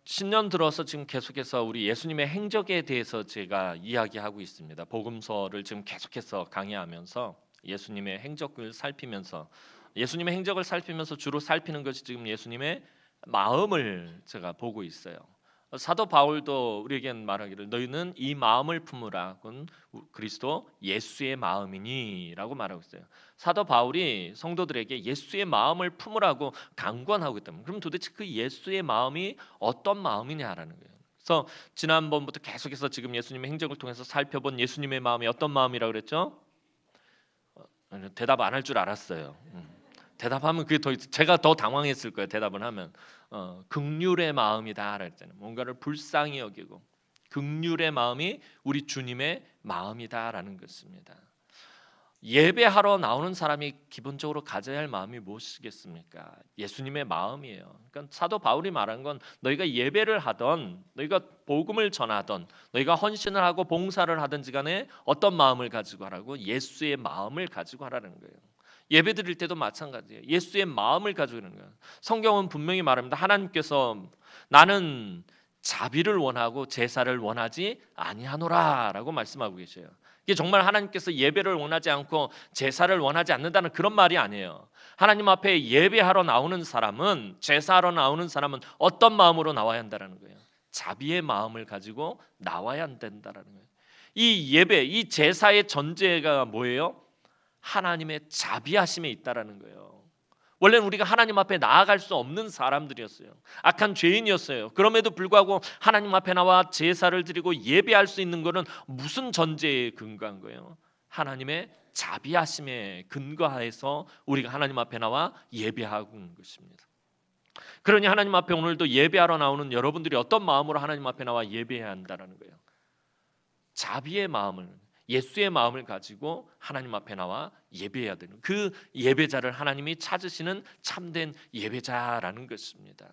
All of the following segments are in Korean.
신년 들어서 지금 계속해서 우리 예수님의 행적에 대해서 제가 이야기하고 있습니다. 복음서를 지금 계속해서 강의하면서 예수님의 행적을 살피면서 예수님의 행적을 살피면서 주로 살피는 것이 지금 예수님의 마음을 제가 보고 있어요. 사도 바울도 우리에겐 말하기를 너희는 이 마음을 품으라. 그건 그리스도 예수의 마음이니라고 말하고 있어요. 사도 바울이 성도들에게 예수의 마음을 품으라고 강권하고 있다면 그럼 도대체 그 예수의 마음이 어떤 마음이냐라는 거예요. 그래서 지난번부터 계속해서 지금 예수님의 행적을 통해서 살펴본 예수님의 마음이 어떤 마음이라고 그랬죠? 대답 안 할 줄 알았어요. 대답하면 그게 제가 더 당황했을 거예요. 대답을 하면 긍휼의 마음이다 그랬잖아요. 뭔가를 불쌍히 여기고 긍휼의 마음이 우리 주님의 마음이다라는 것입니다. 예배하러 나오는 사람이 기본적으로 가져야 할 마음이 무엇이겠습니까? 예수님의 마음이에요. 그러니까 사도 바울이 말한 건 너희가 예배를 하던 너희가 복음을 전하던 너희가 헌신을 하고 봉사를 하든지 간에 어떤 마음을 가지고 하라고? 예수의 마음을 가지고 하라는 거예요. 예배 드릴 때도 마찬가지예요. 예수의 마음을 가지고 있는 거예요. 성경은 분명히 말합니다. 하나님께서 나는 자비를 원하고 제사를 원하지 아니하노라라고 말씀하고 계셔요. 이게 정말 하나님께서 예배를 원하지 않고 제사를 원하지 않는다는 그런 말이 아니에요. 하나님 앞에 예배하러 나오는 사람은 제사하러 나오는 사람은 어떤 마음으로 나와야 한다는 거예요. 자비의 마음을 가지고 나와야 된다는 거예요. 이 예배, 이 제사의 전제가 뭐예요? 하나님의 자비하심에 있다라는 거예요. 원래는 우리가 하나님 앞에 나아갈 수 없는 사람들이었어요. 악한 죄인이었어요. 그럼에도 불구하고 하나님 앞에 나와 제사를 드리고 예배할 수 있는 것은 무슨 전제에 근거한 거예요? 하나님의 자비하심에 근거하여서 우리가 하나님 앞에 나와 예배하고 있는 것입니다. 그러니 하나님 앞에 오늘도 예배하러 나오는 여러분들이 어떤 마음으로 하나님 앞에 나와 예배해야 한다는 거예요. 자비의 마음을, 예수의 마음을 가지고 하나님 앞에 나와 예배해야 되는 그 예배자를 하나님이 찾으시는 참된 예배자라는 것입니다.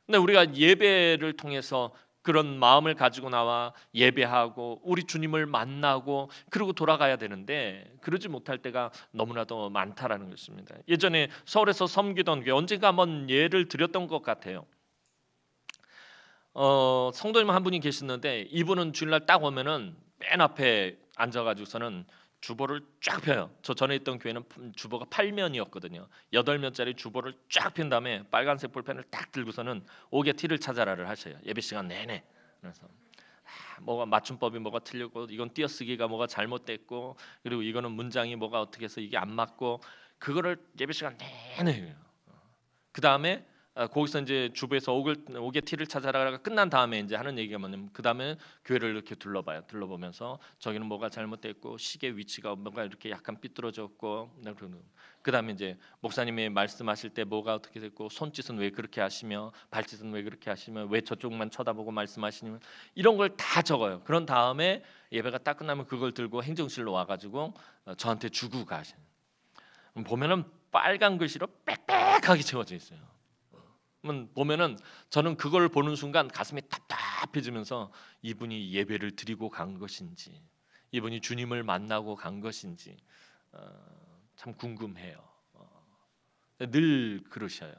근데 우리가 예배를 통해서 그런 마음을 가지고 나와 예배하고 우리 주님을 만나고 그리고 돌아가야 되는데 그러지 못할 때가 너무나도 많다라는 것입니다. 예전에 서울에서 섬기던 교회 언젠가 한번 예를 드렸던 것 같아요. 성도님 한 분이 계시는데 이분은 주일날 딱 오면은 맨 앞에 앉아가지고서는 주보를 쫙 펴요. 저 전에 있던 교회는 주보가 8면이었거든요. 8면짜리 주보를 쫙 핀 다음에 빨간색 볼펜을 딱 들고서는 옥의 티를 찾아라를 하셔요. 예배 시간 내내. 그래서 뭐가 맞춤법이 뭐가 틀렸고 이건 띄어쓰기가 뭐가 잘못됐고 그리고 이거는 문장이 뭐가 어떻게 해서 이게 안 맞고 그거를 예배 시간 내내 해요. 그 다음에 거기서 이제 주부에서 옥의 티를 찾아라가 끝난 다음에 이제 하는 얘기가 뭐냐면 그 다음에 교회를 이렇게 둘러봐요. 둘러보면서 저기는 뭐가 잘못됐고 시계 위치가 뭔가 이렇게 약간 삐뚤어졌고 그 다음에 이제 목사님이 말씀하실 때 뭐가 어떻게 됐고 손짓은 왜 그렇게 하시며 발짓은 왜 그렇게 하시며 왜 저쪽만 쳐다보고 말씀하시냐면 이런 걸 다 적어요. 그런 다음에 예배가 딱 끝나면 그걸 들고 행정실로 와가지고 저한테 주고 가시는. 보면은 빨간 글씨로 빽빽하게 채워져 있어요. 보면은 저는 그걸 보는 순간 가슴이 답답해지면서 이분이 예배를 드리고 간 것인지 이분이 주님을 만나고 간 것인지 참 궁금해요. 늘 그러셔요.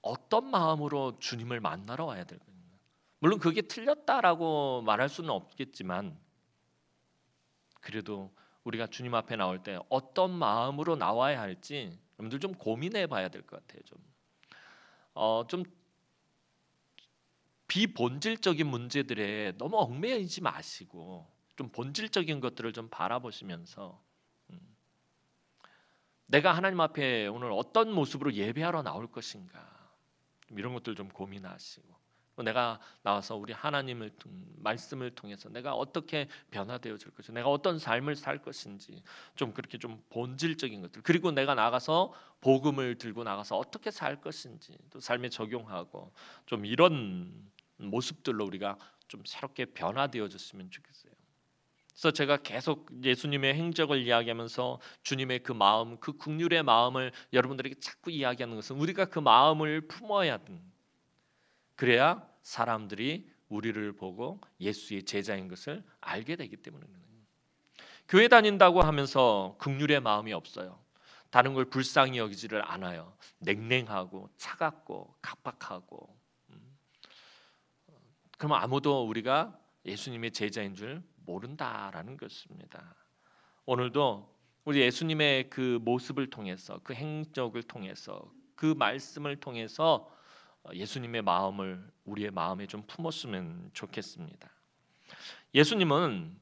어떤 마음으로 주님을 만나러 와야 될까요? 물론 그게 틀렸다라고 말할 수는 없겠지만 그래도 우리가 주님 앞에 나올 때 어떤 마음으로 나와야 할지 여러분들 좀 고민해 봐야 될 것 같아요. 좀 비본질적인 문제들에 너무 얽매이지 마시고 좀 본질적인 것들을 좀 바라보시면서 내가 하나님 앞에 오늘 어떤 모습으로 예배하러 나올 것인가 이런 것들 좀 고민하시고 내가 나와서 우리 하나님을 말씀을 통해서 내가 어떻게 변화되어질 것인지 내가 어떤 삶을 살 것인지 좀 그렇게 좀 본질적인 것들 그리고 내가 나가서 복음을 들고 나가서 어떻게 살 것인지 또 삶에 적용하고 좀 이런 모습들로 우리가 좀 새롭게 변화되어졌으면 좋겠어요. 그래서 제가 계속 예수님의 행적을 이야기하면서 주님의 그 마음, 그 긍휼의 마음을 여러분들에게 자꾸 이야기하는 것은 우리가 그 마음을 품어야 합니다. 그래야 사람들이 우리를 보고 예수의 제자인 것을 알게 되기 때문입니다. 교회 다닌다고 하면서 긍휼의 마음이 없어요. 다른 걸 불쌍히 여기지를 않아요. 냉랭하고 차갑고 각박하고. 그러면 아무도 우리가 예수님의 제자인 줄 모른다라는 것입니다. 오늘도 우리 예수님의 그 모습을 통해서, 그 행적을 통해서, 그 말씀을 통해서 예수님의 마음을 우리의 마음에 좀 품었으면 좋겠습니다. 예수님은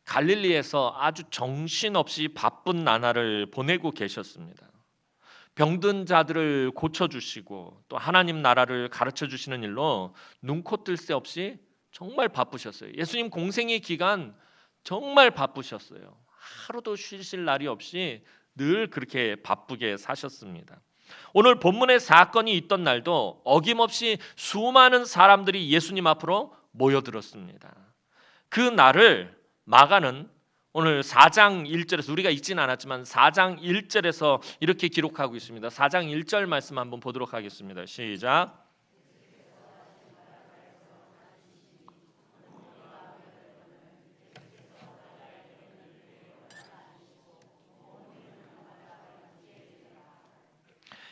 갈릴리에서 아주 정신없이 바쁜 나날을 보내고 계셨습니다. 병든 자들을 고쳐주시고 또 하나님 나라를 가르쳐주시는 일로 눈코 뜰 새 없이 정말 바쁘셨어요. 예수님 공생의 기간 정말 바쁘셨어요. 하루도 쉬실 날이 없이 늘 그렇게 바쁘게 사셨습니다. 오늘 본문의 사건이 있던 날도 어김없이 수많은 사람들이 예수님 앞으로 모여들었습니다. 그 날을 마가는 오늘 4장 1절에서 우리가 읽지는 않았지만 4장 1절에서 이렇게 기록하고 있습니다. 4장 1절 말씀 한번 보도록 하겠습니다. 시작.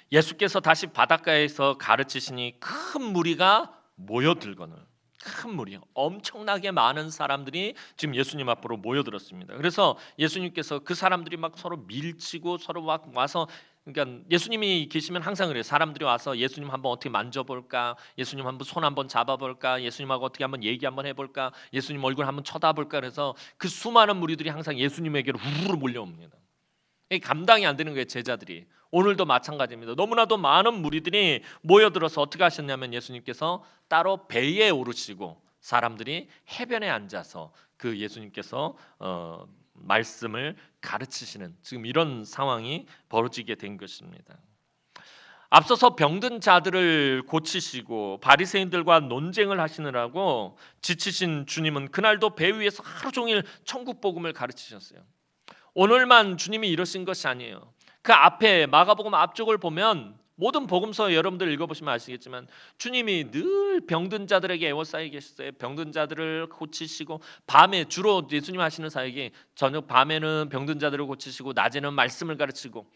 예수께서 다시 바닷가에서 가르치시니 큰 무리가 모여들거늘, 큰 무리, 엄청나게 많은 사람들이 지금 예수님 앞으로 모여들었습니다. 그래서 예수님께서 그 사람들이 막 서로 밀치고 서로 막 와서, 그러니까 예수님이 계시면 항상 그래요. 사람들이 와서 예수님 한번 어떻게 만져볼까, 예수님 한번 손 한번 잡아볼까, 예수님하고 어떻게 한번 얘기 한번 해볼까, 예수님 얼굴 한번 쳐다볼까. 그래서 그 수많은 무리들이 항상 예수님에게로 우르르 몰려옵니다. 감당이 안 되는 거예요, 제자들이. 오늘도 마찬가지입니다. 너무나도 많은 무리들이 모여들어서 어떻게 하셨냐면 예수님께서 따로 배에 오르시고 사람들이 해변에 앉아서 그 예수님께서 말씀을 가르치시는 지금 이런 상황이 벌어지게 된 것입니다. 앞서서 병든 자들을 고치시고 바리새인들과 논쟁을 하시느라고 지치신 주님은 그날도 배 위에서 하루 종일 천국 복음을 가르치셨어요. 오늘만 주님이 이러신 것이 아니에요. 그 앞에 마가복음 앞쪽을 보면 모든 복음서 여러분들 읽어보시면 아시겠지만 주님이 늘 병든 자들에게 애워싸여 계셨어요. 병든 자들을 고치시고 밤에 주로 예수님 하시는 사역이 저녁 밤에는 병든 자들을 고치시고 낮에는 말씀을 가르치고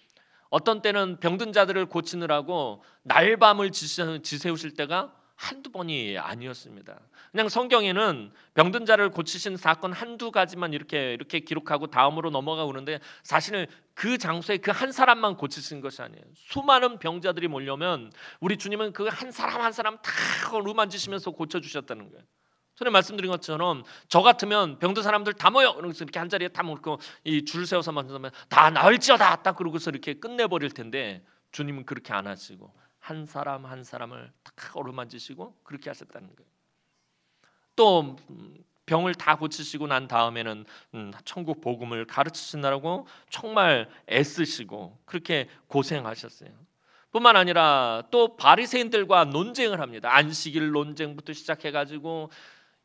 어떤 때는 병든 자들을 고치느라고 날밤을 지새우실 때가 한두 번이 아니었습니다. 그냥 성경에는 병든 자를 고치신 사건 한두 가지만 이렇게 기록하고 다음으로 넘어가고 그러는데 사실은 그 장소에 그 한 사람만 고치신 것이 아니에요. 수많은 병자들이 몰려오면 우리 주님은 그 한 사람 한 사람 다 어루만지시면서 고쳐주셨다는 거예요. 전에 말씀드린 것처럼 저 같으면 병든 사람들 다 모여 그러면서 이렇게 한 자리에 다 모고 이 줄 세워서 만나면 다 나을지어다 딱 그러고서 이렇게 끝내버릴 텐데 주님은 그렇게 안 하시고 한 사람 한 사람을 탁 어루만지시고 그렇게 하셨다는 거예요. 또 병을 다 고치시고 난 다음에는 천국 복음을 가르치시느라고 정말 애쓰시고 그렇게 고생하셨어요. 뿐만 아니라 또 바리새인들과 논쟁을 합니다. 안식일 논쟁부터 시작해가지고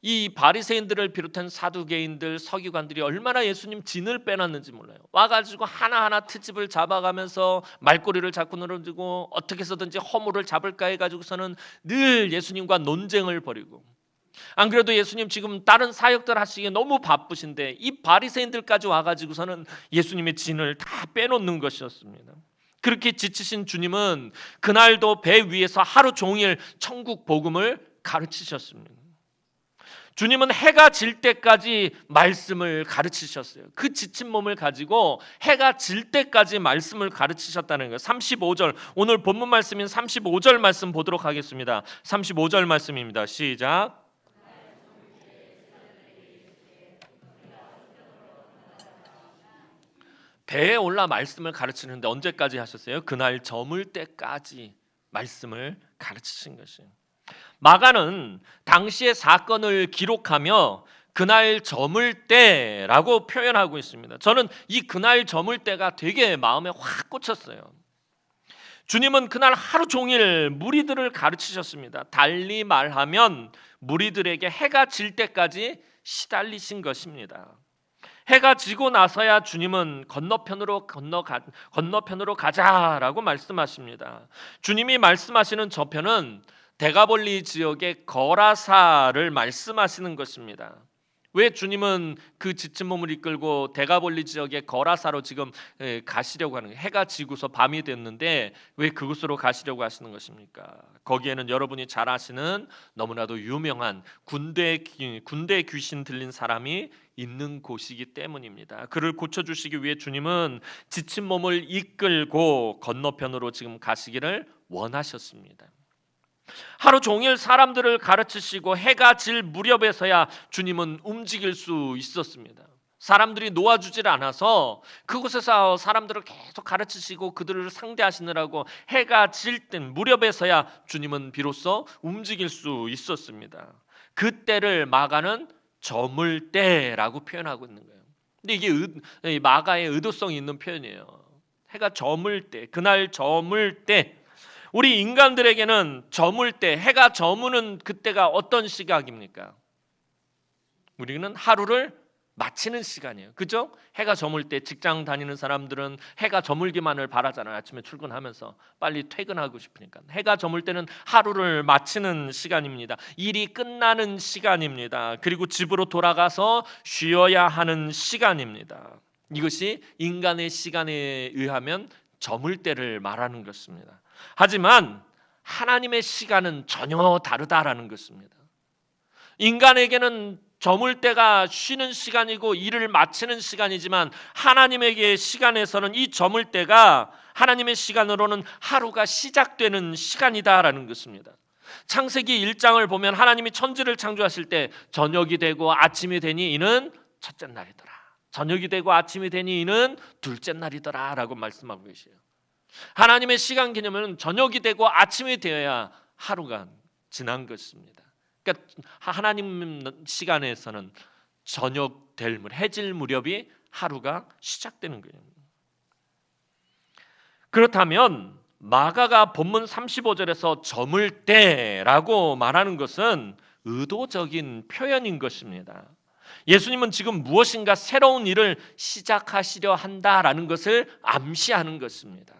이 바리새인들을 비롯한 사두개인들, 서기관들이 얼마나 예수님 진을 빼놨는지 몰라요. 와가지고 하나하나 트집을 잡아가면서 말꼬리를 자꾸 늘어지고 어떻게 해서든지 허물을 잡을까 해가지고서는 늘 예수님과 논쟁을 벌이고, 안 그래도 예수님 지금 다른 사역들 하시기에 너무 바쁘신데 이 바리새인들까지 와가지고서는 예수님의 진을 다 빼놓는 것이었습니다. 그렇게 지치신 주님은 그날도 배 위에서 하루 종일 천국 복음을 가르치셨습니다. 주님은 해가 질 때까지 말씀을 가르치셨어요. 그 지친 몸을 가지고 해가 질 때까지 말씀을 가르치셨다는 거예요. 35절, 오늘 본문 말씀인 35절 말씀 보도록 하겠습니다. 35절 말씀입니다. 시작. 배에 올라 말씀을 가르치는데 언제까지 하셨어요? 그날 저물 때까지 말씀을 가르치신 것이에요. 마가는 당시의 사건을 기록하며 그날 저물 때라고 표현하고 있습니다. 저는 이 그날 저물 때가 되게 마음에 확 꽂혔어요. 주님은 그날 하루 종일 무리들을 가르치셨습니다. 달리 말하면 무리들에게 해가 질 때까지 시달리신 것입니다. 해가 지고 나서야 주님은 건너편으로 가자라고 말씀하십니다. 주님이 말씀하시는 저편은 대가볼리 지역의 거라사를 말씀하시는 것입니다. 왜 주님은 그 지친 몸을 이끌고 대가볼리 지역의 거라사로 지금 가시려고 하는 거예요? 해가 지고서 밤이 됐는데 왜 그곳으로 가시려고 하시는 것입니까? 거기에는 여러분이 잘 아시는 너무나도 유명한 군대 귀신 들린 사람이 있는 곳이기 때문입니다. 그를 고쳐주시기 위해 주님은 지친 몸을 이끌고 건너편으로 지금 가시기를 원하셨습니다. 하루 종일 사람들을 가르치시고 해가 질 무렵에서야 주님은 움직일 수 있었습니다. 사람들이 놓아주질 않아서 그곳에서 사람들을 계속 가르치시고 그들을 상대하시느라고 해가 질 땐 무렵에서야 주님은 비로소 움직일 수 있었습니다. 그때를 마가는 저물 때라고 표현하고 있는 거예요. 근데 이게 마가의 의도성이 있는 표현이에요. 해가 저물 때, 그날 저물 때, 우리 인간들에게는 저물 때, 해가 저무는 그때가 어떤 시각입니까? 우리는 하루를 마치는 시간이에요. 그죠? 해가 저물 때 직장 다니는 사람들은 해가 저물기만을 바라잖아요. 아침에 출근하면서 빨리 퇴근하고 싶으니까. 해가 저물 때는 하루를 마치는 시간입니다. 일이 끝나는 시간입니다. 그리고 집으로 돌아가서 쉬어야 하는 시간입니다. 이것이 인간의 시간에 의하면 저물 때를 말하는 것입니다. 하지만 하나님의 시간은 전혀 다르다라는 것입니다. 인간에게는 저물 때가 쉬는 시간이고 일을 마치는 시간이지만 하나님에게 시간에서는 이 저물 때가 하나님의 시간으로는 하루가 시작되는 시간이다라는 것입니다. 창세기 1장을 보면 하나님이 천지를 창조하실 때 저녁이 되고 아침이 되니 이는 첫째 날이더라. 저녁이 되고 아침이 되니 이는 둘째 날이더라 라고 말씀하고 계세요. 하나님의 시간 개념은 저녁이 되고 아침이 되어야 하루가 지난 것입니다. 그러니까 하나님 시간에서는 저녁 될 무렵, 해질 무렵이 하루가 시작되는 거예요. 그렇다면 마가가 본문 35절에서 저물 때라고 말하는 것은 의도적인 표현인 것입니다. 예수님은 지금 무엇인가 새로운 일을 시작하시려 한다라는 것을 암시하는 것입니다.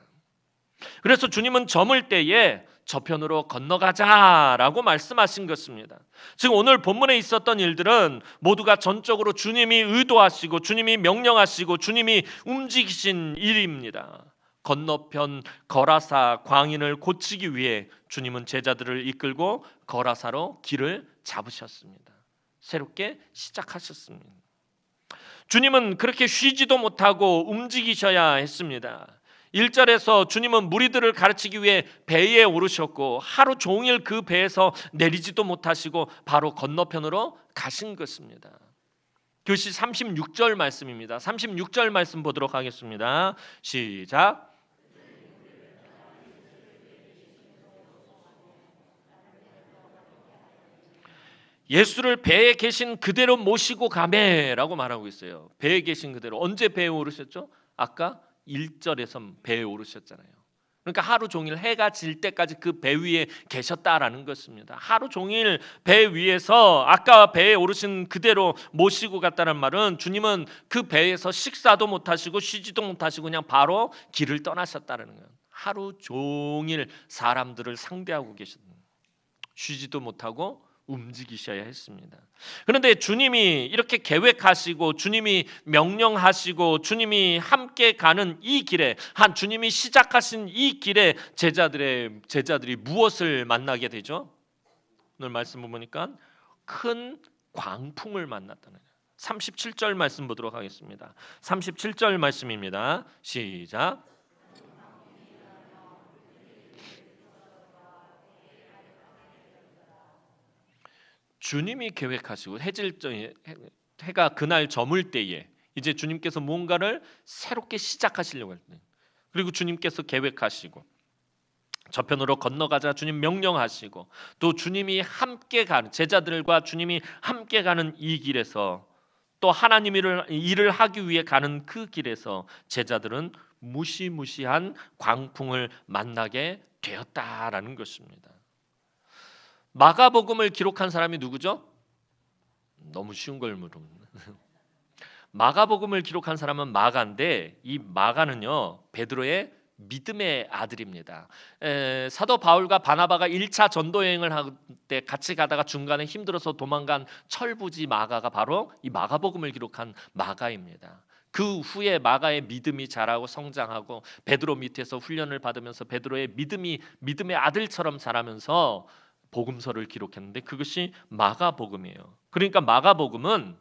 그래서 주님은 저물 때에 저편으로 건너가자라고 말씀하신 것입니다. 즉 오늘 본문에 있었던 일들은 모두가 전적으로 주님이 의도하시고 주님이 명령하시고 주님이 움직이신 일입니다. 건너편 거라사 광인을 고치기 위해 주님은 제자들을 이끌고 거라사로 길을 잡으셨습니다. 새롭게 시작하셨습니다. 주님은 그렇게 쉬지도 못하고 움직이셔야 했습니다. 1절에서 주님은 무리들을 가르치기 위해 배에 오르셨고 하루 종일 그 배에서 내리지도 못하시고 바로 건너편으로 가신 것입니다. 교시 36절 말씀입니다. 36절 말씀 보도록 하겠습니다. 시작. 예수를 배에 계신 그대로 모시고 가매라고 말하고 있어요. 배에 계신 그대로. 언제 배에 오르셨죠? 아까 1절에서 배에 오르셨잖아요. 그러니까 하루 종일 해가 질 때까지 그 배 위에 계셨다라는 것입니다. 하루 종일 배 위에서 아까 배에 오르신 그대로 모시고 갔다는 말은 주님은 그 배에서 식사도 못하시고 쉬지도 못하시고 그냥 바로 길을 떠나셨다는 거예요. 하루 종일 사람들을 상대하고 계셨던 거예요. 쉬지도 못하고 움직이셔야 했습니다. 그런데 주님이 이렇게 계획하시고 주님이 명령하시고 주님이 함께 가는 이 길에 주님이 시작하신 이 길에 제자들이 무엇을 만나게 되죠? 오늘 말씀 보니까 큰 광풍을 만났다는 거예요. 37절 말씀 보도록 하겠습니다. 37절 말씀입니다. 시작. 주님이 계획하시고 해가 그날 저물 때에 이제 주님께서 뭔가를 새롭게 시작하시려고 할 때, 그리고 주님께서 계획하시고 저편으로 건너가자 주님 명령하시고 또 주님이 함께 가는 제자들과 주님이 함께 가는 이 길에서 또 하나님 일을 하기 위해 가는 그 길에서 제자들은 무시무시한 광풍을 만나게 되었다라는 것입니다. 마가복음을 기록한 사람이 누구죠? 너무 쉬운 걸 물어봅니다. 마가복음을 기록한 사람은 마가인데 이 마가는요 베드로의 믿음의 아들입니다. 사도 바울과 바나바가 1차 전도 여행을 할 때 같이 가다가 중간에 힘들어서 도망간 철부지 마가가 바로 이 마가복음을 기록한 마가입니다. 그 후에 마가의 믿음이 자라고 성장하고 베드로 밑에서 훈련을 받으면서 베드로의 믿음의 아들처럼 자라면서 복음서를 기록했는데 그것이 마가복음이에요. 그러니까 마가복음은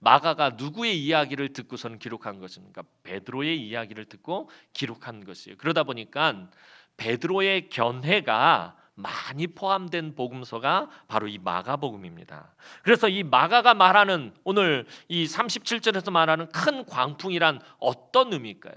마가가 누구의 이야기를 듣고서는 기록한 것입니까? 베드로의 이야기를 듣고 기록한 것이에요. 그러다 보니까 베드로의 견해가 많이 포함된 복음서가 바로 이 마가복음입니다. 그래서 이 마가가 말하는 오늘 이 37절에서 말하는 큰 광풍이란 어떤 의미일까요?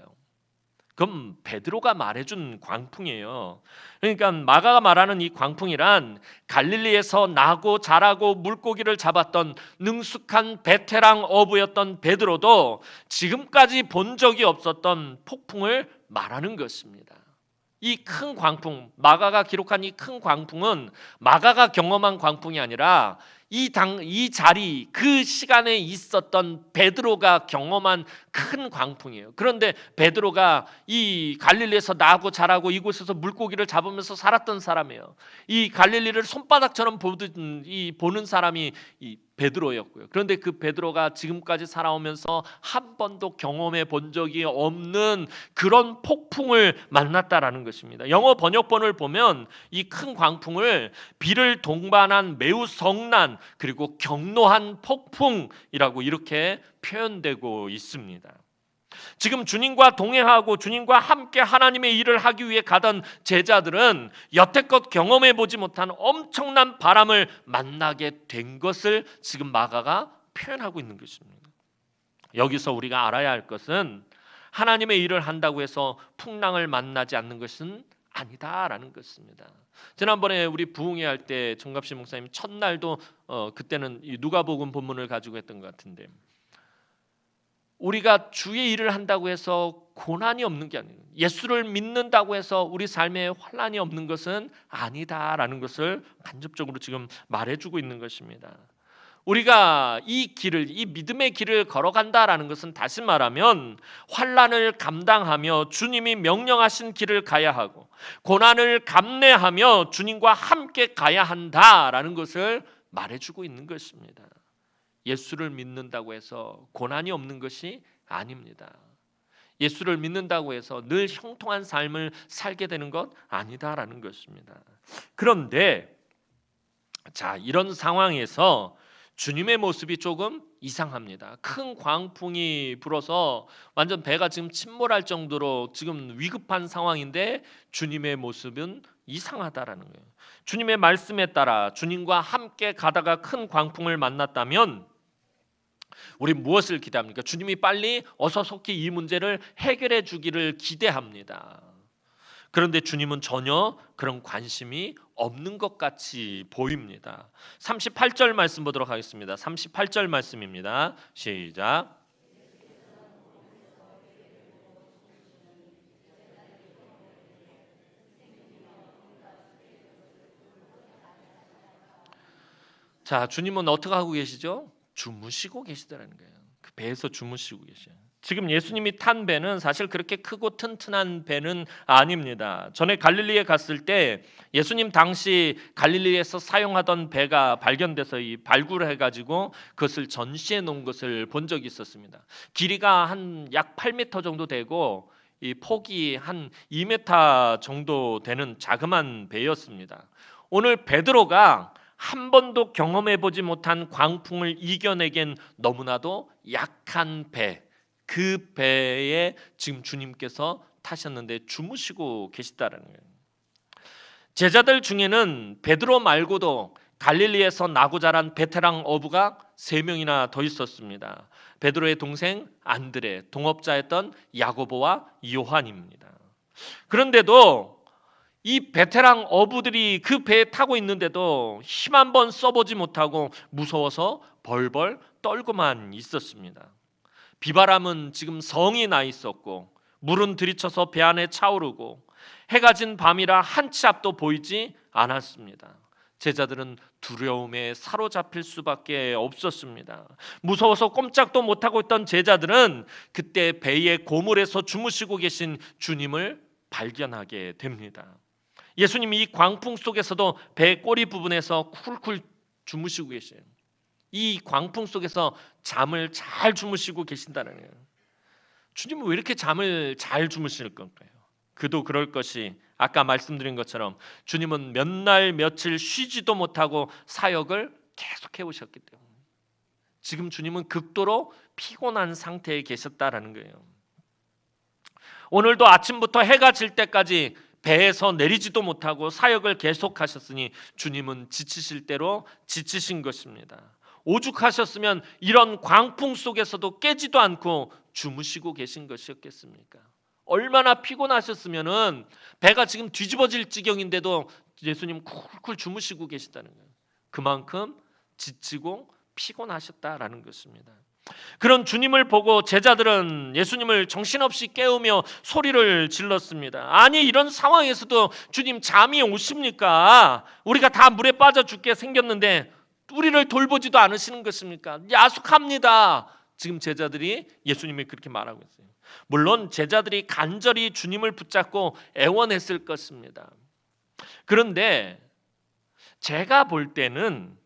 그럼 베드로가 말해준 광풍이에요. 그러니까 마가가 말하는 이 광풍이란 갈릴리에서 나고 자라고 물고기를 잡았던 능숙한 베테랑 어부였던 베드로도 지금까지 본 적이 없었던 폭풍을 말하는 것입니다. 이 큰 광풍, 마가가 기록한 이 큰 광풍은 마가가 경험한 광풍이 아니라 이 자리 그 시간에 있었던 베드로가 경험한 큰 광풍이에요. 그런데 베드로가 이 갈릴리에서 나고 자라고 이곳에서 물고기를 잡으면서 살았던 사람이에요. 이 갈릴리를 손바닥처럼 보는 사람이 이 베드로였고요. 그런데 그 베드로가 지금까지 살아오면서 한 번도 경험해 본 적이 없는 그런 폭풍을 만났다라는 것입니다. 영어 번역본을 보면 이 큰 광풍을 비를 동반한 매우 성난 그리고 격노한 폭풍이라고 이렇게 표현되고 있습니다. 지금 주님과 동행하고 주님과 함께 하나님의 일을 하기 위해 가던 제자들은 여태껏 경험해 보지 못한 엄청난 바람을 만나게 된 것을 지금 마가가 표현하고 있는 것입니다. 여기서 우리가 알아야 할 것은 하나님의 일을 한다고 해서 풍랑을 만나지 않는 것은 아니다라는 것입니다. 지난번에 우리 부흥회 할 때 정갑신 목사님 첫날도 그때는 이 누가복음 본문을 가지고 했던 것 같은데 우리가 주의 일을 한다고 해서 고난이 없는 게 아니에요. 예수를 믿는다고 해서 우리 삶에 환난이 없는 것은 아니다라는 것을 간접적으로 지금 말해주고 있는 것입니다. 우리가 이 믿음의 길을 걸어간다라는 것은 다시 말하면 환난을 감당하며 주님이 명령하신 길을 가야 하고 고난을 감내하며 주님과 함께 가야 한다라는 것을 말해주고 있는 것입니다. 예수를 믿는다고 해서 고난이 없는 것이 아닙니다. 예수를 믿는다고 해서 늘 형통한 삶을 살게 되는 것 아니다라는 것입니다. 그런데 이런 상황에서 주님의 모습이 조금 이상합니다. 큰 광풍이 불어서 완전 배가 지금 침몰할 정도로 지금 위급한 상황인데 주님의 모습은 이상하다라는 거예요. 주님의 말씀에 따라 주님과 함께 가다가 큰 광풍을 만났다면 우리 무엇을 기대합니까? 주님이 빨리 어서 속히 이 문제를 해결해 주기를 기대합니다. 그런데 주님은 전혀 그런 관심이 없는 것 같이 보입니다. 38절 말씀 보도록 하겠습니다. 38절 말씀입니다. 시작. 주님은 어떻게 하고 계시죠? 주무시고 계시다는 거예요. 그 배에서 주무시고 계셔요. 지금 예수님이 탄 배는 사실 그렇게 크고 튼튼한 배는 아닙니다. 전에 갈릴리에 갔을 때 예수님 당시 갈릴리에서 사용하던 배가 발견돼서 발굴해가지고 그것을 전시해 놓은 것을 본 적이 있었습니다. 길이가 한 약 8m 정도 되고 이 폭이 한 2m 정도 되는 자그마한 배였습니다. 오늘 베드로가 한 번도 경험해 보지 못한 광풍을 이겨내긴 너무나도 약한 배, 그 배에 지금 주님께서 타셨는데 주무시고 계시다는 거예요. 제자들 중에는 베드로 말고도 갈릴리에서 나고 자란 베테랑 어부가 3명이나 더 있었습니다. 베드로의 동생 안드레, 동업자였던 야고보와 요한입니다. 그런데도 이 베테랑 어부들이 그 배에 타고 있는데도 힘 한 번 써보지 못하고 무서워서 벌벌 떨고만 있었습니다. 비바람은 지금 성이 나 있었고 물은 들이쳐서 배 안에 차오르고 해가 진 밤이라 한 치 앞도 보이지 않았습니다. 제자들은 두려움에 사로잡힐 수밖에 없었습니다. 무서워서 꼼짝도 못하고 있던 제자들은 그때 배의 고물에서 주무시고 계신 주님을 발견하게 됩니다. 예수님이 이 광풍 속에서도 배 꼬리 부분에서 쿨쿨 주무시고 계세요. 이 광풍 속에서 잠을 잘 주무시고 계신다는 거예요. 주님은 왜 이렇게 잠을 잘 주무실 건가요? 그도 그럴 것이 아까 말씀드린 것처럼 주님은 몇 날 며칠 쉬지도 못하고 사역을 계속해 오셨기 때문에 지금 주님은 극도로 피곤한 상태에 계셨다라는 거예요. 오늘도 아침부터 해가 질 때까지 배에서 내리지도 못하고 사역을 계속하셨으니 주님은 지치실 대로 지치신 것입니다. 오죽하셨으면 이런 광풍 속에서도 깨지도 않고 주무시고 계신 것이었겠습니까? 얼마나 피곤하셨으면은 배가 지금 뒤집어질 지경인데도 예수님 쿨쿨 주무시고 계시다는 거예요. 그만큼 지치고 피곤하셨다라는 것입니다. 그런 주님을 보고 제자들은 예수님을 정신없이 깨우며 소리를 질렀습니다. 아니, 이런 상황에서도 주님 잠이 오십니까? 우리가 다 물에 빠져 죽게 생겼는데 우리를 돌보지도 않으시는 것입니까? 야속합니다. 지금 제자들이 예수님이 그렇게 말하고 있어요. 물론 제자들이 간절히 주님을 붙잡고 애원했을 것입니다. 그런데 제가 볼 때는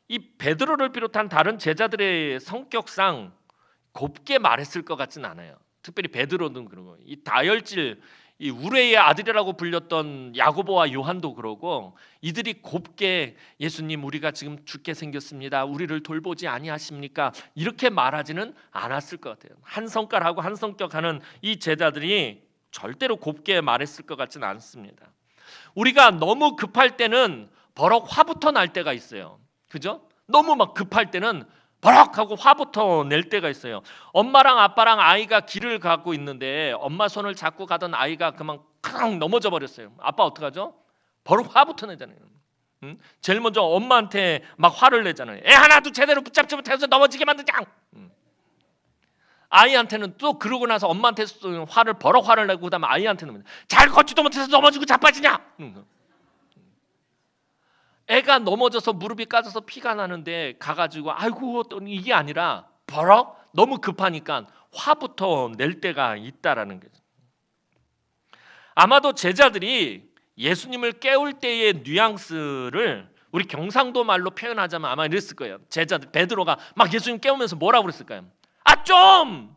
이 베드로를 비롯한 다른 제자들의 성격상 곱게 말했을 것 같지는 않아요. 특별히 베드로는 그러고 이 다혈질 이 우레의 아들이라고 불렸던 야고보와 요한도 그러고 이들이 곱게 예수님 우리가 지금 죽게 생겼습니다. 우리를 돌보지 아니하십니까? 이렇게 말하지는 않았을 것 같아요. 한 성깔하고 한 성격하는 이 제자들이 절대로 곱게 말했을 것 같지는 않습니다. 우리가 너무 급할 때는 버럭 화부터 날 때가 있어요. 그죠? 너무 막 급할 때는 버럭하고 화부터 낼 때가 있어요. 엄마랑 아빠랑 아이가 길을 가고 있는데 엄마 손을 잡고 가던 아이가 그만 쾅 넘어져 버렸어요. 아빠 어떡하죠? 버럭 화부터 내잖아요. 응? 제일 먼저 엄마한테 막 화를 내잖아요. 애 하나도 제대로 붙잡지 못해서 넘어지게 만들자. 아이한테는 또 그러고 나서 엄마한테 화를 버럭 화를 내고 그다음에 아이한테는 잘 걷지도 못해서 넘어지고 자빠지냐. 애가 넘어져서 무릎이 까져서 피가 나는데 가가지고 아이고 이게 아니라 버럭 너무 급하니까 화부터 낼 때가 있다라는 거죠. 아마도 제자들이 예수님을 깨울 때의 뉘앙스를 우리 경상도 말로 표현하자면 아마 이랬을 거예요. 제자들 베드로가 막 예수님 깨우면서 뭐라고 그랬을까요? 아 좀!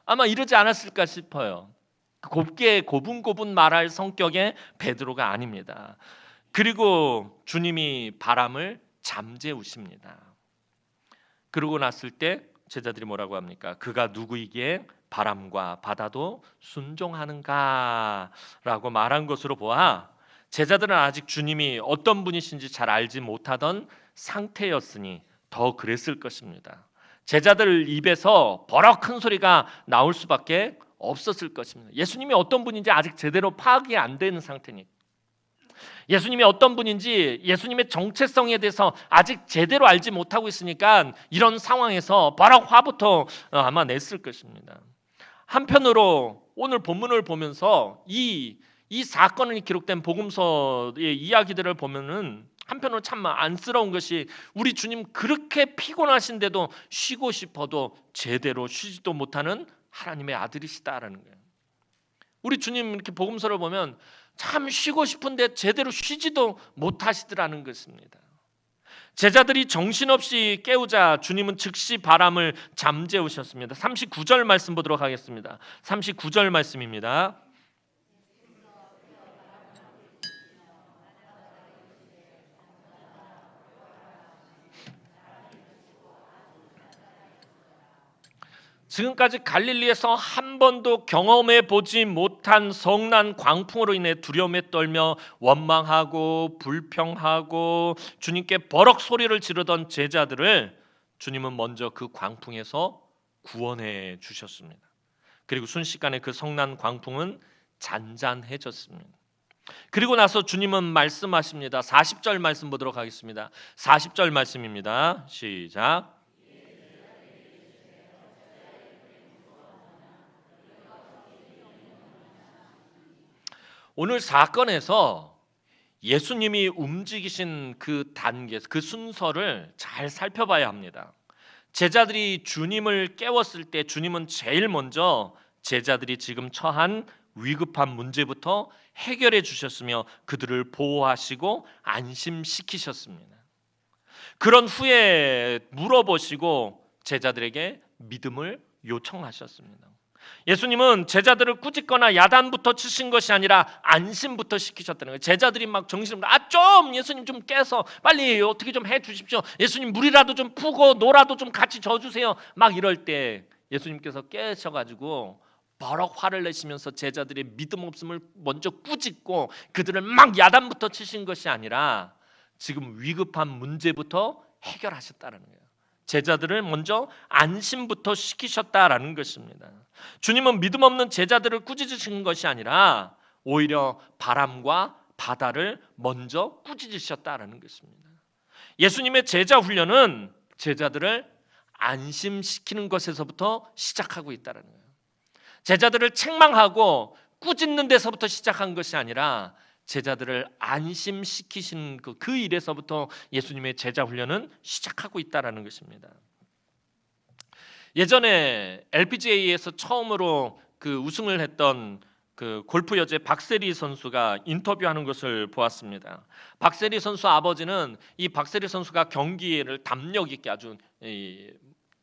아마 이러지 않았을까 싶어요. 곱게 고분고분 말할 성격의 베드로가 아닙니다. 그리고 주님이 바람을 잠재우십니다. 그러고 났을 때 제자들이 뭐라고 합니까? 그가 누구이기에 바람과 바다도 순종하는가? 라고 말한 것으로 보아 제자들은 아직 주님이 어떤 분이신지 잘 알지 못하던 상태였으니 더 그랬을 것입니다. 제자들 입에서 버럭 큰 소리가 나올 수밖에 없었을 것입니다. 예수님이 어떤 분인지 아직 제대로 파악이 안 되는 상태니까. 예수님이 어떤 분인지 예수님의 정체성에 대해서 아직 제대로 알지 못하고 있으니까 이런 상황에서 버럭 화부터 아마 냈을 것입니다. 한편으로 오늘 본문을 보면서 이 사건이 기록된 복음서의 이야기들을 보면은 한편으로 참 안쓰러운 것이 우리 주님 그렇게 피곤하신데도 쉬고 싶어도 제대로 쉬지도 못하는 하나님의 아들이시다라는 거예요. 우리 주님 이렇게 복음서를 보면 참 쉬고 싶은데 제대로 쉬지도 못하시더라는 것입니다. 제자들이 정신없이 깨우자 주님은 즉시 바람을 잠재우셨습니다. 39절 말씀 보도록 하겠습니다. 39절 말씀입니다. 지금까지 갈릴리에서 한 번도 경험해 보지 못한 성난 광풍으로 인해 두려움에 떨며 원망하고 불평하고 주님께 버럭 소리를 지르던 제자들을 주님은 먼저 그 광풍에서 구원해 주셨습니다. 그리고 순식간에 그 성난 광풍은 잔잔해졌습니다. 그리고 나서 주님은 말씀하십니다. 40절 말씀 보도록 하겠습니다. 40절 말씀입니다. 시작. 오늘 사건에서 예수님이 움직이신 그 단계, 그 순서를 잘 살펴봐야 합니다. 제자들이 주님을 깨웠을 때 주님은 제일 먼저 제자들이 지금 처한 위급한 문제부터 해결해 주셨으며 그들을 보호하시고 안심시키셨습니다. 그런 후에 물어보시고 제자들에게 믿음을 요청하셨습니다. 예수님은 제자들을 꾸짖거나 야단부터 치신 것이 아니라 안심부터 시키셨다는 거예요. 제자들이 막 정신을 좀 예수님 좀 깨서 빨리 어떻게 좀 해주십시오. 예수님 물이라도 좀 푸고 노라도 좀 같이 져주세요. 막 이럴 때 예수님께서 깨셔가지고 버럭 화를 내시면서 제자들의 믿음 없음을 먼저 꾸짖고 그들을 막 야단부터 치신 것이 아니라 지금 위급한 문제부터 해결하셨다는 거예요. 제자들을 먼저 안심부터 시키셨다라는 것입니다. 주님은 믿음 없는 제자들을 꾸짖으신 것이 아니라 오히려 바람과 바다를 먼저 꾸짖으셨다라는 것입니다. 예수님의 제자 훈련은 제자들을 안심시키는 것에서부터 시작하고 있다는 거예요. 제자들을 책망하고 꾸짖는 데서부터 시작한 것이 아니라 제자들을 안심시키신 그 일에서부터 예수님의 제자 훈련은 시작하고 있다라는 것입니다. 예전에 LPGA에서 처음으로 그 우승을 했던 그 골프 여제 박세리 선수가 인터뷰하는 것을 보았습니다. 박세리 선수 아버지는 이 박세리 선수가 경기를 담력 있게 아주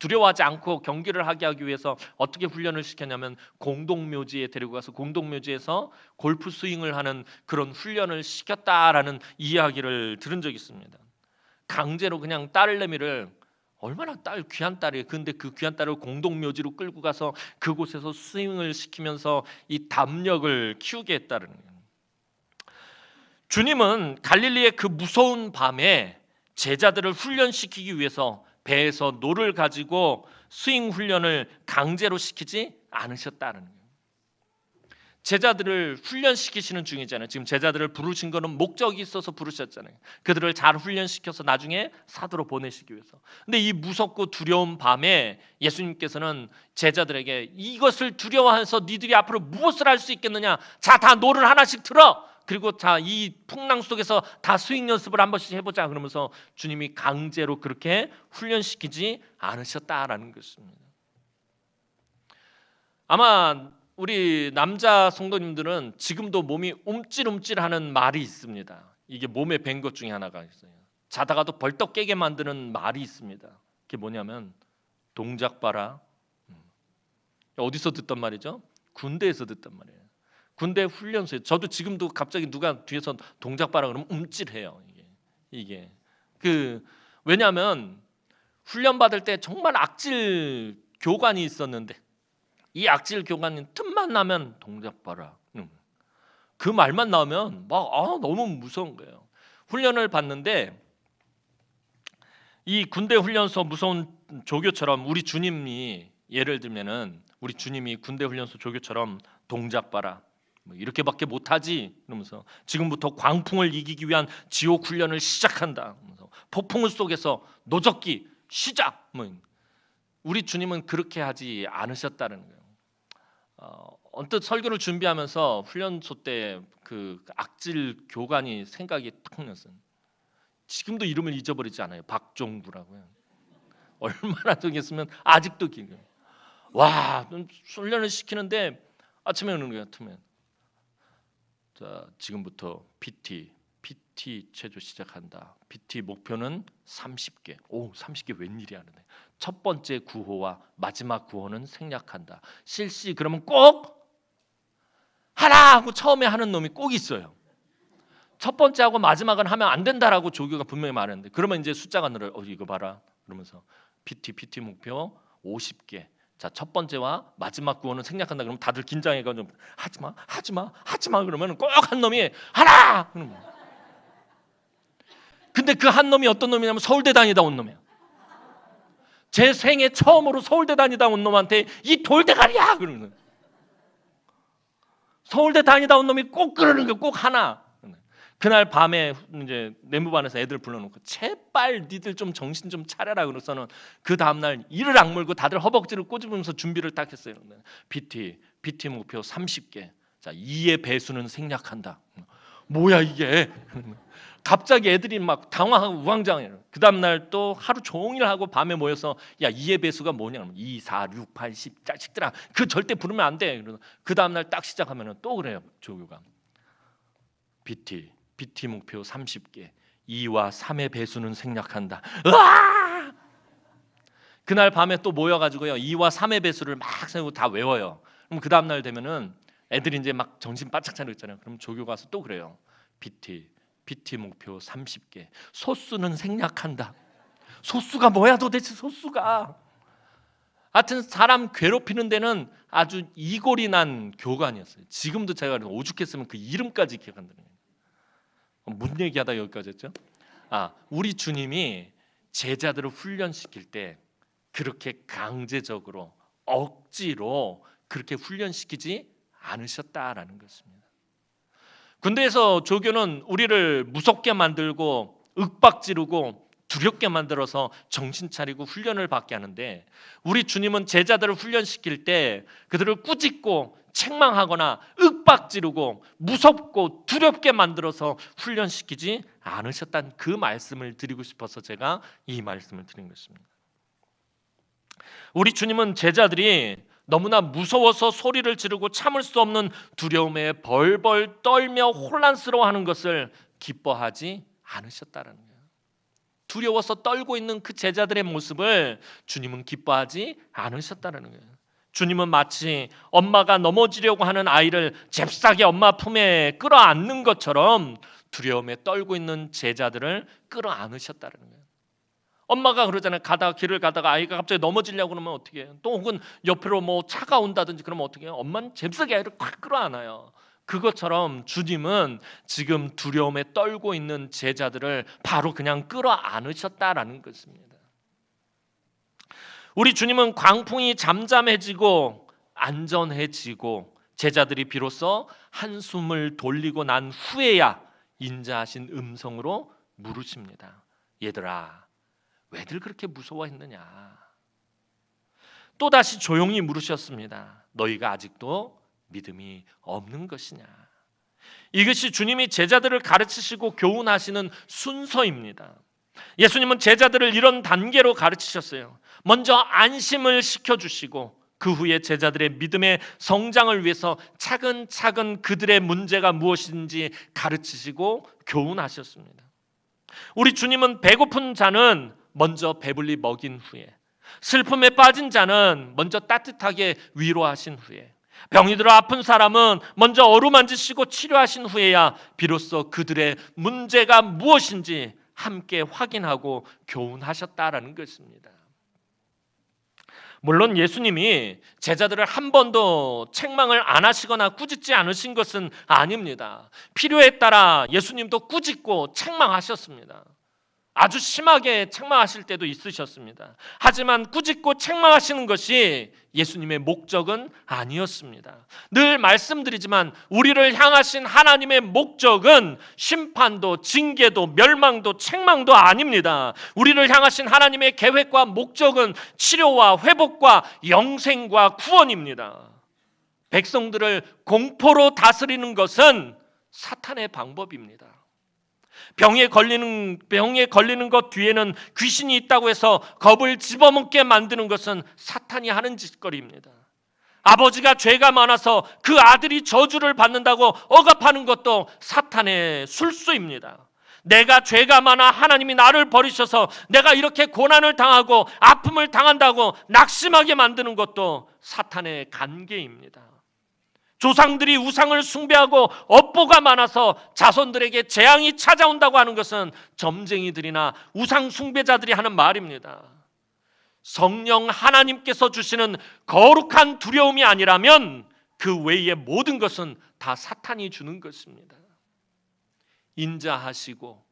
두려워하지 않고 경기를 하기 위해서 어떻게 훈련을 시켰냐면 공동묘지에 데리고 가서 공동묘지에서 골프 스윙을 하는 그런 훈련을 시켰다라는 이야기를 들은 적이 있습니다. 강제로 그냥 딸내미를 얼마나 귀한 딸이에요. 근데 그 귀한 딸을 공동묘지로 끌고 가서 그곳에서 스윙을 시키면서 이 담력을 키우게 했다는 거예요. 주님은 갈릴리의 그 무서운 밤에 제자들을 훈련시키기 위해서 배에서 노를 가지고 스윙 훈련을 강제로 시키지 않으셨다는 거예요. 제자들을 훈련시키시는 중이잖아요. 지금 제자들을 부르신 거는 목적이 있어서 부르셨잖아요. 그들을 잘 훈련시켜서 나중에 사도로 보내시기 위해서. 근데 이 무섭고 두려운 밤에 예수님께서는 제자들에게 이것을 두려워해서 니들이 앞으로 무엇을 할 수 있겠느냐? 자, 다 노를 하나씩 틀어. 그리고 자, 이 풍랑 속에서 다 스윙 연습을 한 번씩 해보자. 그러면서 주님이 강제로 그렇게 훈련시키지 않으셨다라는 것입니다. 아마 우리 남자 성도님들은 지금도 몸이 움찔움찔하는 말이 있습니다. 이게 몸에 밴 것 중에 하나가 있어요. 자다가도 벌떡 깨게 만드는 말이 있습니다. 그게 뭐냐면 동작 봐라. 어디서 듣던 말이죠? 군대에서 듣던 말이에요. 군대 훈련소에. 저도 지금도 갑자기 누가 뒤에서 동작 봐라 그러면 움찔해요. 이게 왜냐하면 훈련 받을 때 정말 악질 교관이 있었는데 이 악질 교관님 틈만 나면 동작 봐라. 그 말만 나오면 막 너무 무서운 거예요. 훈련을 받는데 이 군대 훈련소 무서운 조교처럼 우리 주님이 예를 들면은 우리 주님이 군대 훈련소 조교처럼 동작 봐라. 뭐 이렇게밖에 못하지. 그러면서 지금부터 광풍을 이기기 위한 지옥 훈련을 시작한다. 폭풍 속에서 노젓기 시작. 우리 주님은 그렇게 하지 않으셨다는 거예요. 언뜻 설교를 준비하면서 훈련소 때 그 악질 교관이 생각이 탁 났어요. 지금도 이름을 잊어버리지 않아요. 박종구라고요. 얼마나 되겠으면 아직도 기억해요. 와, 훈련을 시키는데 아침에 오는 거야. 틈에. 자, 지금부터 PT 체조 시작한다. PT 목표는 30개. 오, 30개 웬일이야. 첫 번째 구호와 마지막 구호는 생략한다. 실시 그러면 꼭 하나 하고 처음에 하는 놈이 꼭 있어요. 첫 번째하고 마지막은 하면 안 된다라고 조교가 분명히 말했는데 그러면 이제 숫자가 늘어요. 이거 봐라. 그러면서 PT 목표 50개. 자, 첫 번째와 마지막 구호는 생략한다. 그러면 다들 긴장해가지고 하지마 그러면 꼭 한 놈이 하나. 근데 그 한 놈이 어떤 놈이냐면 서울대 다니다 온 놈이야. 제 생애 처음으로 서울대 다니다 온 놈한테 이 돌대가리야 그러는 거야. 서울대 다니다 온 놈이 꼭 그러는 거야. 꼭 하나. 그날 밤에 이제 내무반에서 애들 불러놓고 제발 니들 좀 정신 좀 차려라 그래서는 그 다음날 이를 악물고 다들 허벅지를 꼬집으면서 준비를 딱 했어요. PT 목표 30개. 자, 2의 배수는 생략한다. 뭐야 이게? 갑자기 애들이 막 당황하고 우왕좌왕해요. 그 다음날 또 하루 종일 하고 밤에 모여서 야, 이의 배수가 뭐냐? 그러면 2, 4, 6, 8, 10 자식들아, 그 절대 부르면 안 돼. 그 다음날 딱 시작하면 또 그래요. 조교가 BT 목표 30개, 2와 3의 배수는 생략한다. 으아! 그날 밤에 또 모여가지고요, 2와 3의 배수를 막 세우고 다 외워요. 그럼 그 다음날 되면은 애들이 이제 막 정신 바짝 차리고 있잖아요. 그럼 조교 가서 또 그래요. BT 목표 30개, 소수는 생략한다. 소수가 뭐야 도대체? 소수가 하여튼 사람 괴롭히는 데는 아주 이골이 난 교관이었어요. 지금도 제가 오죽했으면 그 이름까지 기억한다는 거예요. 무슨 얘기하다 여기까지 했죠? 우리 주님이 제자들을 훈련시킬 때 그렇게 강제적으로 억지로 그렇게 훈련시키지 않으셨다라는 것입니다. 군대에서 조교는 우리를 무섭게 만들고 윽박지르고 두렵게 만들어서 정신 차리고 훈련을 받게 하는데, 우리 주님은 제자들을 훈련시킬 때 그들을 꾸짖고 책망하거나 윽박지르고 무섭고 두렵게 만들어서 훈련시키지 않으셨다는 그 말씀을 드리고 싶어서 제가 이 말씀을 드린 것입니다. 우리 주님은 제자들이 너무나 무서워서 소리를 지르고 참을 수 없는 두려움에 벌벌 떨며 혼란스러워하는 것을 기뻐하지 않으셨다는 거예요. 두려워서 떨고 있는 그 제자들의 모습을 주님은 기뻐하지 않으셨다는 거예요. 주님은 마치 엄마가 넘어지려고 하는 아이를 잽싸게 엄마 품에 끌어안는 것처럼 두려움에 떨고 있는 제자들을 끌어안으셨다는 거예요. 엄마가 그러잖아요. 길을 가다가 아이가 갑자기 넘어지려고 그러면 어떻게 해요? 또 혹은 옆으로 뭐 차가 온다든지 그러면 어떻게 해요? 엄마는 잽싸게 아이를 콱 끌어안아요. 그것처럼 주님은 지금 두려움에 떨고 있는 제자들을 바로 그냥 끌어안으셨다라는 것입니다. 우리 주님은 광풍이 잠잠해지고 안전해지고 제자들이 비로소 한숨을 돌리고 난 후에야 인자하신 음성으로 물으십니다. 얘들아, 왜들 그렇게 무서워했느냐? 또다시 조용히 물으셨습니다. 너희가 아직도 믿음이 없는 것이냐? 이것이 주님이 제자들을 가르치시고 교훈하시는 순서입니다. 예수님은 제자들을 이런 단계로 가르치셨어요. 먼저 안심을 시켜주시고 그 후에 제자들의 믿음의 성장을 위해서 차근차근 그들의 문제가 무엇인지 가르치시고 교훈하셨습니다. 우리 주님은 배고픈 자는 먼저 배불리 먹인 후에, 슬픔에 빠진 자는 먼저 따뜻하게 위로하신 후에, 병이 들어 아픈 사람은 먼저 어루만지시고 치료하신 후에야 비로소 그들의 문제가 무엇인지 함께 확인하고 교훈하셨다라는 것입니다. 물론 예수님이 제자들을 한 번도 책망을 안 하시거나 꾸짖지 않으신 것은 아닙니다. 필요에 따라 예수님도 꾸짖고 책망하셨습니다. 아주 심하게 책망하실 때도 있으셨습니다. 하지만 꾸짖고 책망하시는 것이 예수님의 목적은 아니었습니다. 늘 말씀드리지만 우리를 향하신 하나님의 목적은 심판도 징계도 멸망도 책망도 아닙니다. 우리를 향하신 하나님의 계획과 목적은 치료와 회복과 영생과 구원입니다. 백성들을 공포로 다스리는 것은 사탄의 방법입니다. 병에 걸리는 것 뒤에는 귀신이 있다고 해서 겁을 집어먹게 만드는 것은 사탄이 하는 짓거리입니다. 아버지가 죄가 많아서 그 아들이 저주를 받는다고 억압하는 것도 사탄의 술수입니다. 내가 죄가 많아 하나님이 나를 버리셔서 내가 이렇게 고난을 당하고 아픔을 당한다고 낙심하게 만드는 것도 사탄의 간계입니다. 조상들이 우상을 숭배하고 업보가 많아서 자손들에게 재앙이 찾아온다고 하는 것은 점쟁이들이나 우상 숭배자들이 하는 말입니다. 성령 하나님께서 주시는 거룩한 두려움이 아니라면 그 외의 모든 것은 다 사탄이 주는 것입니다. 인자하시고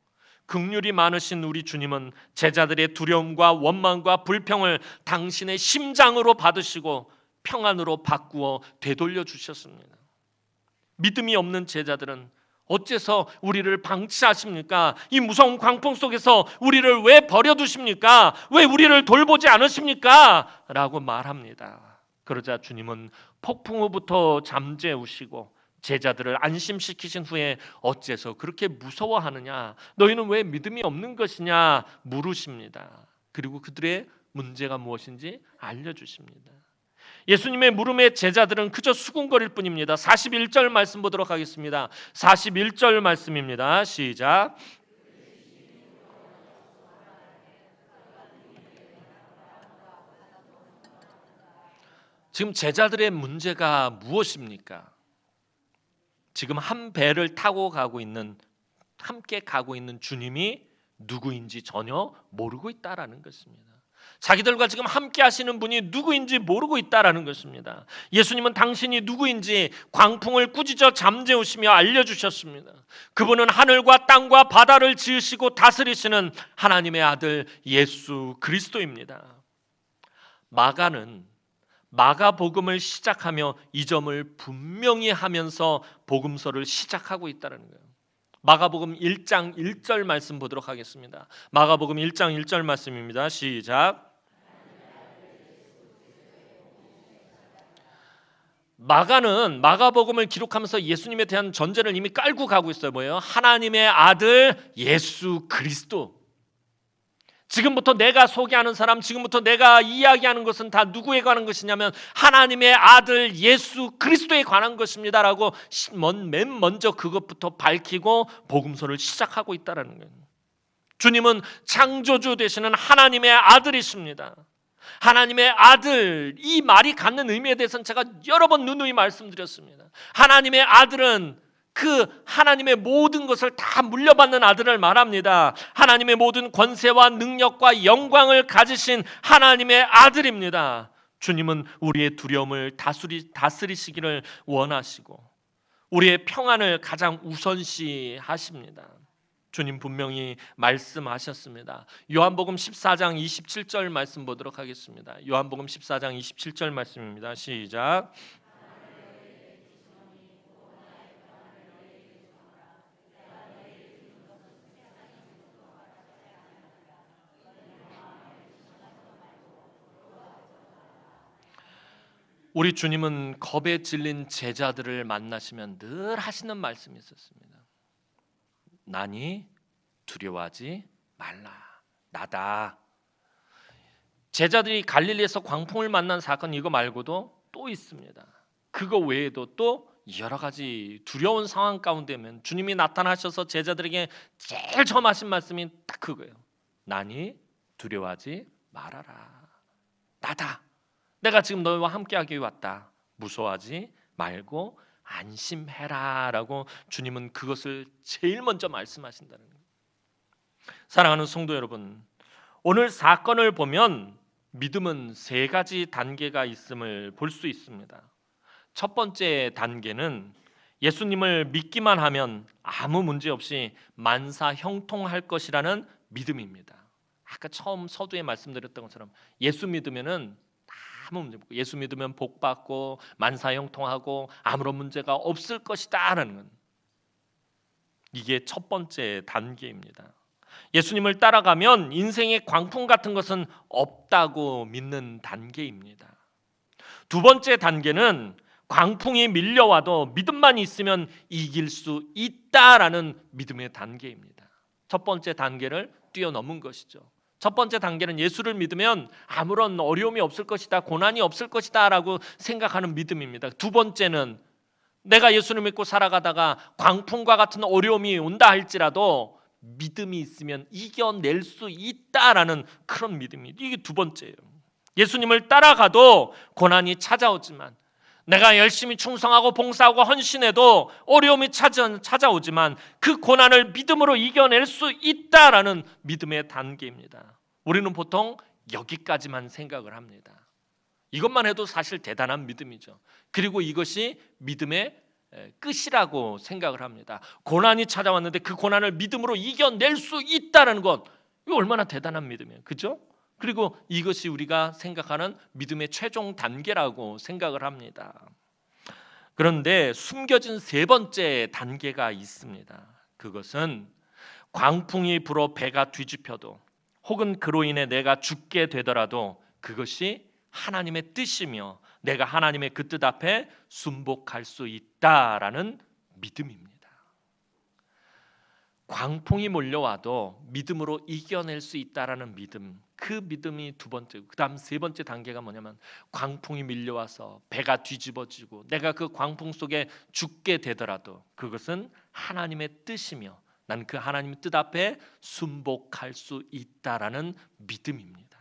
긍휼이 많으신 우리 주님은 제자들의 두려움과 원망과 불평을 당신의 심장으로 받으시고 평안으로 바꾸어 되돌려 주셨습니다. 믿음이 없는 제자들은 어째서 우리를 방치하십니까? 이 무서운 광풍 속에서 우리를 왜 버려두십니까? 왜 우리를 돌보지 않으십니까? 라고 말합니다. 그러자 주님은 폭풍 후부터 잠재우시고 제자들을 안심시키신 후에 어째서 그렇게 무서워하느냐, 너희는 왜 믿음이 없는 것이냐 물으십니다. 그리고 그들의 문제가 무엇인지 알려주십니다. 예수님의 물음에 제자들은 그저 수군거릴 뿐입니다. 41절 말씀 보도록 하겠습니다. 41절 말씀입니다. 시작. 지금 제자들의 문제가 무엇입니까? 지금 한 배를 타고 함께 가고 있는 주님이 누구인지 전혀 모르고 있다라는 것입니다. 자기들과 지금 함께 하시는 분이 누구인지 모르고 있다라는 것입니다. 예수님은 당신이 누구인지 광풍을 꾸짖어 잠재우시며 알려주셨습니다. 그분은 하늘과 땅과 바다를 지으시고 다스리시는 하나님의 아들 예수 그리스도입니다. 마가는 마가복음을 시작하며 이 점을 분명히 하면서 복음서를 시작하고 있다는 거예요. 마가복음 1장 1절 말씀 보도록 하겠습니다. 마가복음 1장 1절 말씀입니다. 시작. 마가는 마가복음을 기록하면서 예수님에 대한 전제를 이미 깔고 가고 있어요. 뭐예요? 하나님의 아들 예수 그리스도. 지금부터 내가 소개하는 사람, 지금부터 내가 이야기하는 것은 다 누구에 관한 것이냐면 하나님의 아들 예수 그리스도에 관한 것입니다라고 맨 먼저 그것부터 밝히고 복음서를 시작하고 있다는 거예요. 주님은 창조주 되시는 하나님의 아들이십니다. 하나님의 아들, 이 말이 갖는 의미에 대해서는 제가 여러 번 누누이 말씀드렸습니다. 하나님의 아들은 그 하나님의 모든 것을 다 물려받는 아들을 말합니다. 하나님의 모든 권세와 능력과 영광을 가지신 하나님의 아들입니다. 주님은 우리의 두려움을 다스리시기를 원하시고 우리의 평안을 가장 우선시하십니다. 주님 분명히 말씀하셨습니다. 요한복음 14장 27절 말씀 보도록 하겠습니다. 요한복음 14장 27절 말씀입니다. 시작. 우리 주님은 겁에 질린 제자들을 만나시면 늘 하시는 말씀이 있었습니다. 나니 두려워하지 말라. 나다. 제자들이 갈릴리에서 광풍을 만난 사건 이거 말고도 또 있습니다. 그거 외에도 또 여러 가지 두려운 상황 가운데면 주님이 나타나셔서 제자들에게 제일 처음 하신 말씀이 딱 그거예요. 나니 두려워하지 말아라. 나다. 내가 지금 너희와 함께하기 왔다. 무서워하지 말고 안심해라 라고 주님은 그것을 제일 먼저 말씀하신다는 거예요. 사랑하는 성도 여러분, 오늘 사건을 보면 믿음은 세 가지 단계가 있음을 볼 수 있습니다. 첫 번째 단계는 예수님을 믿기만 하면 아무 문제 없이 만사 형통할 것이라는 믿음입니다. 아까 처음 서두에 말씀드렸던 것처럼 예수 믿으면은 아무 문제 없고 예수 믿으면 복 받고 만사 형통하고 아무런 문제가 없을 것이다라는 건 이게 첫 번째 단계입니다. 예수님을 따라가면 인생의 광풍 같은 것은 없다고 믿는 단계입니다. 두 번째 단계는 광풍이 밀려와도 믿음만 있으면 이길 수 있다라는 믿음의 단계입니다. 첫 번째 단계를 뛰어넘은 것이죠. 첫 번째 단계는 예수를 믿으면 아무런 어려움이 없을 것이다, 고난이 없을 것이다 라고 생각하는 믿음입니다. 두 번째는 내가 예수를 믿고 살아가다가 광풍과 같은 어려움이 온다 할지라도 믿음이 있으면 이겨낼 수 있다라는 그런 믿음이 이게 두 번째예요. 예수님을 따라가도 고난이 찾아오지만 내가 열심히 충성하고 봉사하고 헌신해도 어려움이 찾아오지만 그 고난을 믿음으로 이겨낼 수 있다라는 믿음의 단계입니다. 우리는 보통 여기까지만 생각을 합니다. 이것만 해도 사실 대단한 믿음이죠. 그리고 이것이 믿음의 끝이라고 생각을 합니다. 고난이 찾아왔는데 그 고난을 믿음으로 이겨낼 수 있다는 것, 이거 얼마나 대단한 믿음이에요. 그렇죠? 그리고 이것이 우리가 생각하는 믿음의 최종 단계라고 생각을 합니다. 그런데 숨겨진 세 번째 단계가 있습니다. 그것은 광풍이 불어 배가 뒤집혀도 혹은 그로 인해 내가 죽게 되더라도 그것이 하나님의 뜻이며 내가 하나님의 그 뜻 앞에 순복할 수 있다라는 믿음입니다. 광풍이 몰려와도 믿음으로 이겨낼 수 있다라는 믿음, 그 믿음이 두 번째. 그 다음 세 번째 단계가 뭐냐면 광풍이 밀려와서 배가 뒤집어지고 내가 그 광풍 속에 죽게 되더라도 그것은 하나님의 뜻이며 난 그 하나님의 뜻 앞에 순복할 수 있다라는 믿음입니다.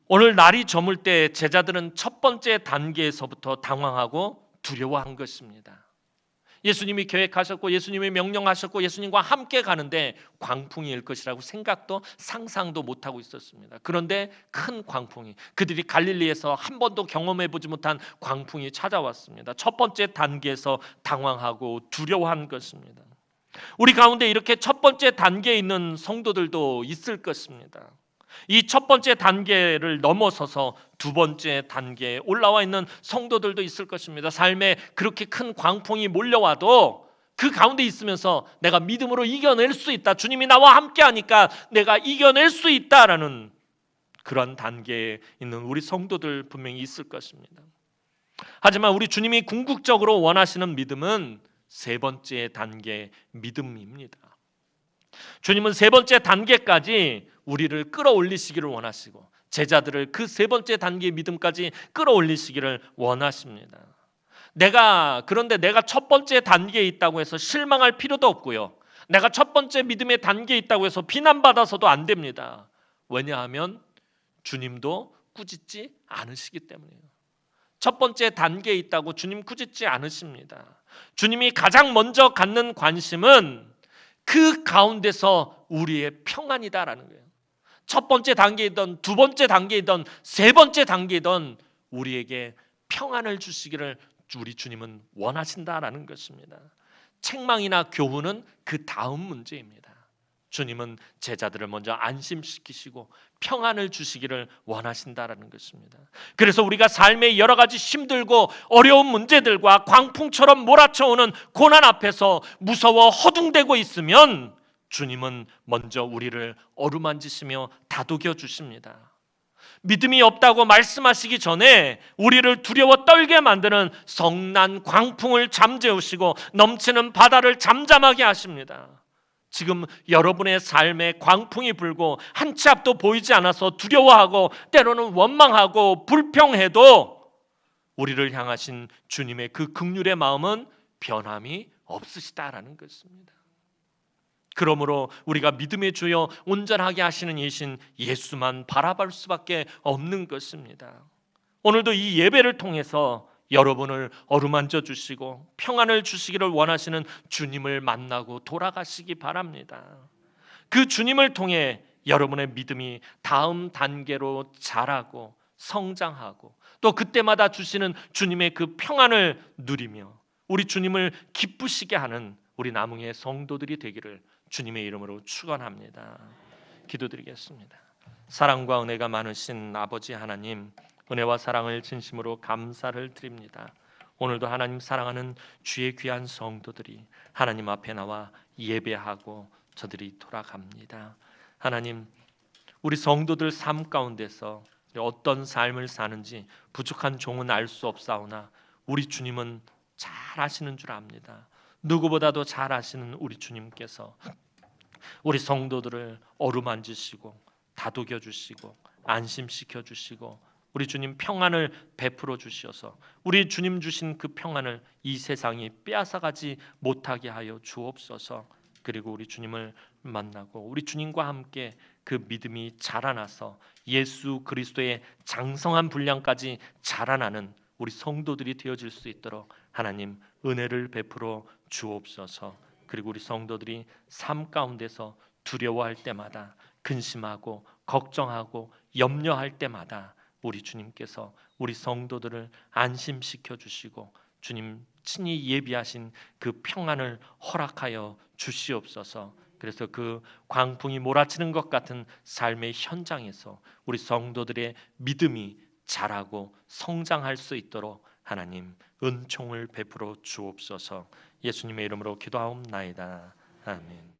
오늘 날이 저물 때 제자들은 첫 번째 단계에서부터 당황하고 두려워한 것입니다. 예수님이 계획하셨고 예수님이 명령하셨고 예수님과 함께 가는데 광풍이 일 것이라고 생각도 상상도 못하고 있었습니다. 그런데 큰 광풍이, 그들이 갈릴리에서 한 번도 경험해보지 못한 광풍이 찾아왔습니다. 첫 번째 단계에서 당황하고 두려워한 것입니다. 우리 가운데 이렇게 첫 번째 단계에 있는 성도들도 있을 것입니다. 이 첫 번째 단계를 넘어서서 두 번째 단계에 올라와 있는 성도들도 있을 것입니다. 삶에 그렇게 큰 광풍이 몰려와도 그 가운데 있으면서 내가 믿음으로 이겨낼 수 있다, 주님이 나와 함께 하니까 내가 이겨낼 수 있다라는 그런 단계에 있는 우리 성도들 분명히 있을 것입니다. 하지만 우리 주님이 궁극적으로 원하시는 믿음은 세 번째 단계 믿음입니다. 주님은 세 번째 단계까지 우리를 끌어올리시기를 원하시고 제자들을 그 세 번째 단계의 믿음까지 끌어올리시기를 원하십니다. 그런데 내가 첫 번째 단계에 있다고 해서 실망할 필요도 없고요. 내가 첫 번째 믿음의 단계에 있다고 해서 비난받아서도 안 됩니다. 왜냐하면 주님도 꾸짖지 않으시기 때문이에요. 첫 번째 단계에 있다고 주님 꾸짖지 않으십니다. 주님이 가장 먼저 갖는 관심은 그 가운데서 우리의 평안이다라는 거예요. 첫 번째 단계이든 두 번째 단계이든 세 번째 단계이든 우리에게 평안을 주시기를 우리 주님은 원하신다라는 것입니다. 책망이나 교훈은 그 다음 문제입니다. 주님은 제자들을 먼저 안심시키시고 평안을 주시기를 원하신다라는 것입니다. 그래서 우리가 삶의 여러 가지 힘들고 어려운 문제들과 광풍처럼 몰아쳐오는 고난 앞에서 무서워 허둥대고 있으면 주님은 먼저 우리를 어루만지시며 다독여 주십니다. 믿음이 없다고 말씀하시기 전에 우리를 두려워 떨게 만드는 성난 광풍을 잠재우시고 넘치는 바다를 잠잠하게 하십니다. 지금 여러분의 삶에 광풍이 불고 한 치 앞도 보이지 않아서 두려워하고 때로는 원망하고 불평해도 우리를 향하신 주님의 그 긍휼의 마음은 변함이 없으시다라는 것입니다. 그러므로 우리가 믿음의 주여 온전하게 하시는 이신 예수만 바라볼 수밖에 없는 것입니다. 오늘도 이 예배를 통해서 여러분을 어루만져 주시고 평안을 주시기를 원하시는 주님을 만나고 돌아가시기 바랍니다. 그 주님을 통해 여러분의 믿음이 다음 단계로 자라고 성장하고 또 그때마다 주시는 주님의 그 평안을 누리며 우리 주님을 기쁘시게 하는 우리 남흥의 성도들이 되기를 주님의 이름으로 축원합니다. 기도드리겠습니다. 사랑과 은혜가 많으신 아버지 하나님, 은혜와 사랑을 진심으로 감사를 드립니다. 오늘도 하나님 사랑하는 주의 귀한 성도들이 하나님 앞에 나와 예배하고 저들이 돌아갑니다. 하나님, 우리 성도들 삶 가운데서 어떤 삶을 사는지 부족한 종은 알 수 없사오나 우리 주님은 잘 아시는 줄 압니다. 누구보다도 잘 아시는 우리 주님께서 우리 성도들을 어루만지시고 다독여 주시고 안심시켜 주시고 우리 주님 평안을 베풀어 주셔서 우리 주님 주신 그 평안을 이 세상이 빼앗아가지 못하게 하여 주옵소서. 그리고 우리 주님을 만나고 우리 주님과 함께 그 믿음이 자라나서 예수 그리스도의 장성한 분량까지 자라나는 우리 성도들이 되어질 수 있도록 하나님 은혜를 베풀어 주옵소서. 그리고 우리 성도들이 삶 가운데서 두려워할 때마다 근심하고 걱정하고 염려할 때마다 우리 주님께서 우리 성도들을 안심시켜 주시고 주님 친히 예비하신 그 평안을 허락하여 주시옵소서. 그래서 그 광풍이 몰아치는 것 같은 삶의 현장에서 우리 성도들의 믿음이 자라고 성장할 수 있도록 하나님 은총을 베풀어 주옵소서. 예수님의 이름으로 기도하옵나이다. 아멘.